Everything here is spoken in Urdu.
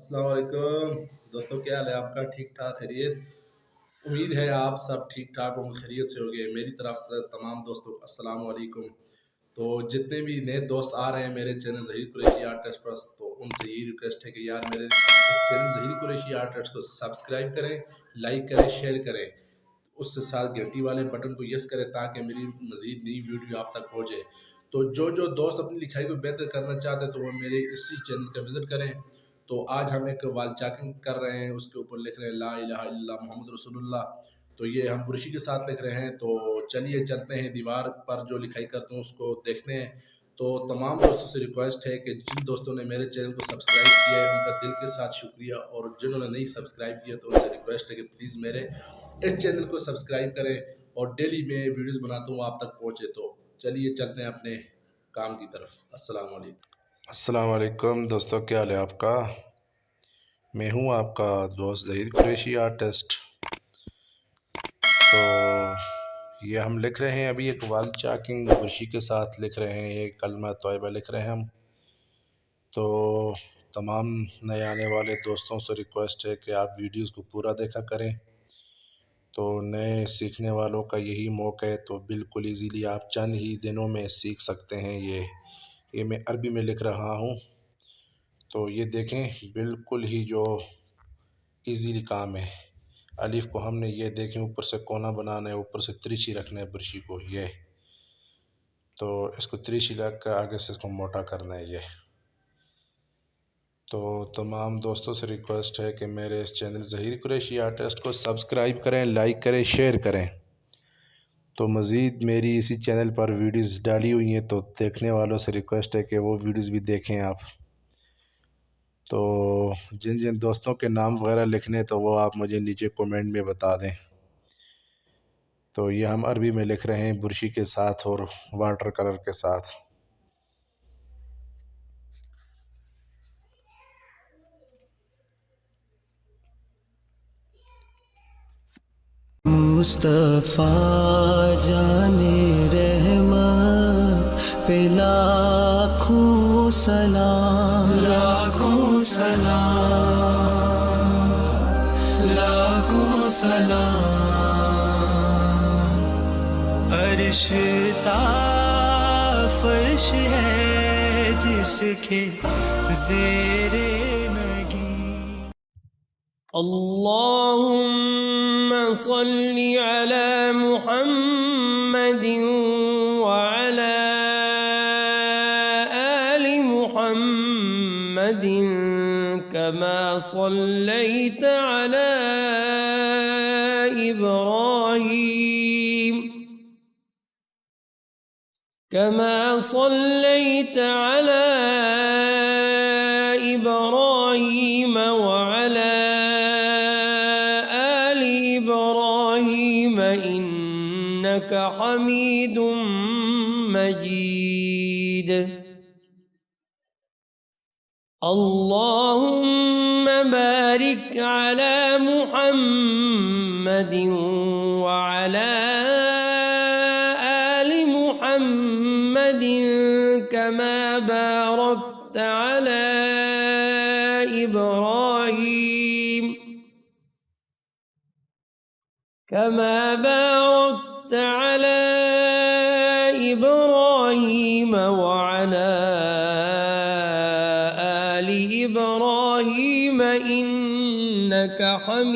السلام علیکم دوستوں، کیا حال ہے آپ کا؟ ٹھیک ٹھاک خیریت؟ امید ہے آپ سب ٹھیک ٹھاک ہوں، خیریت سے ہوگے۔ میری طرف سے تمام دوستوں کو السلام علیکم۔ تو جتنے بھی نئے دوست آ رہے ہیں میرے چینل ظہیر قریشی آرٹسٹ پر، تو ان سے یہی ریکویسٹ ہے کہ یار میرے چینل ظہیر قریشی آرٹسٹ کو سبسکرائب کریں، لائک کریں، شیئر کریں، اس سے ساتھ گھنٹی والے بٹن کو یس کریں تاکہ میری مزید نئی ویڈیو آپ تک پہنچے۔ تو جو دوست اپنی لکھائی کو بہتر کرنا چاہتے ہیں تو وہ میرے اسی چینل کا وزٹ کریں۔ تو آج ہم ایک وال چاکنگ کر رہے ہیں، اس کے اوپر لکھ رہے ہیں لا الہ الا اللہ محمد رسول اللہ۔ تو یہ ہم برشی کے ساتھ لکھ رہے ہیں۔ تو چلیے چلتے ہیں، دیوار پر جو لکھائی کرتے ہیں اس کو دیکھتے ہیں۔ تو تمام دوستوں سے ریکویسٹ ہے کہ جن دوستوں نے میرے چینل کو سبسکرائب کیا ہے ان کا دل کے ساتھ شکریہ، اور جنہوں نے نہیں سبسکرائب کیا تو ان سے ریکویسٹ ہے کہ پلیز میرے اس چینل کو سبسکرائب کریں، اور ڈیلی میں ویڈیوز بناتا ہوں آپ تک پہنچے۔ تو چلیے چلتے ہیں اپنے کام کی طرف۔ السلام علیکم۔ السلام علیکم دوستوں، کیا حال ہے آپ کا؟ میں ہوں آپ کا دوست ظہیر قریشی آرٹسٹ۔ تو یہ ہم لکھ رہے ہیں ابھی ایک وال چاکنگ برشی کے ساتھ لکھ رہے ہیں، ایک کلمہ طیبہ لکھ رہے ہیں ہم۔ تو تمام نئے آنے والے دوستوں سے ریکویسٹ ہے کہ آپ ویڈیوز کو پورا دیکھا کریں۔ تو نئے سیکھنے والوں کا یہی موقع ہے، تو بالکل ایزیلی آپ چند ہی دنوں میں سیکھ سکتے ہیں۔ یہ میں عربی میں لکھ رہا ہوں، تو یہ دیکھیں بالکل ہی جو ایزیلی کام ہے۔ الف کو ہم نے یہ دیکھیں اوپر سے کونا بنانا ہے، اوپر سے ترچھی رکھنا ہے برشی کو، یہ تو اس کو ترچھی رکھ کر آگے سے اس کو موٹا کرنا ہے یہ۔ تو تمام دوستوں سے ریکویسٹ ہے کہ میرے اس چینل ظہیر قریشی آرٹسٹ کو سبسکرائب کریں، لائک کریں، شیئر کریں۔ تو مزید میری اسی چینل پر ویڈیوز ڈالی ہوئی ہیں، تو دیکھنے والوں سے ریکویسٹ ہے کہ وہ ویڈیوز بھی دیکھیں آپ۔ تو جن دوستوں کے نام وغیرہ لکھنے تو وہ آپ مجھے نیچے کومنٹ میں بتا دیں۔ تو یہ ہم عربی میں لکھ رہے ہیں برشی کے ساتھ اور واٹر کلر کے ساتھ۔ مصطفیٰ جان رحمت پہ لاکھوں سلام، لاکھوں سلام، لاکھوں سلام۔ عرش تا فرش ہے جس کے زیر نگی۔ اللهم صل على محمد وعلى آل محمد كما صليت على إبراهيم وعلى آل إبراهيم إنك حميد مجيد۔ اللهم بارك على محمد وعلى آل محمد كما باركت على إبراهيم وعلى آل إبراهيم إنك حميد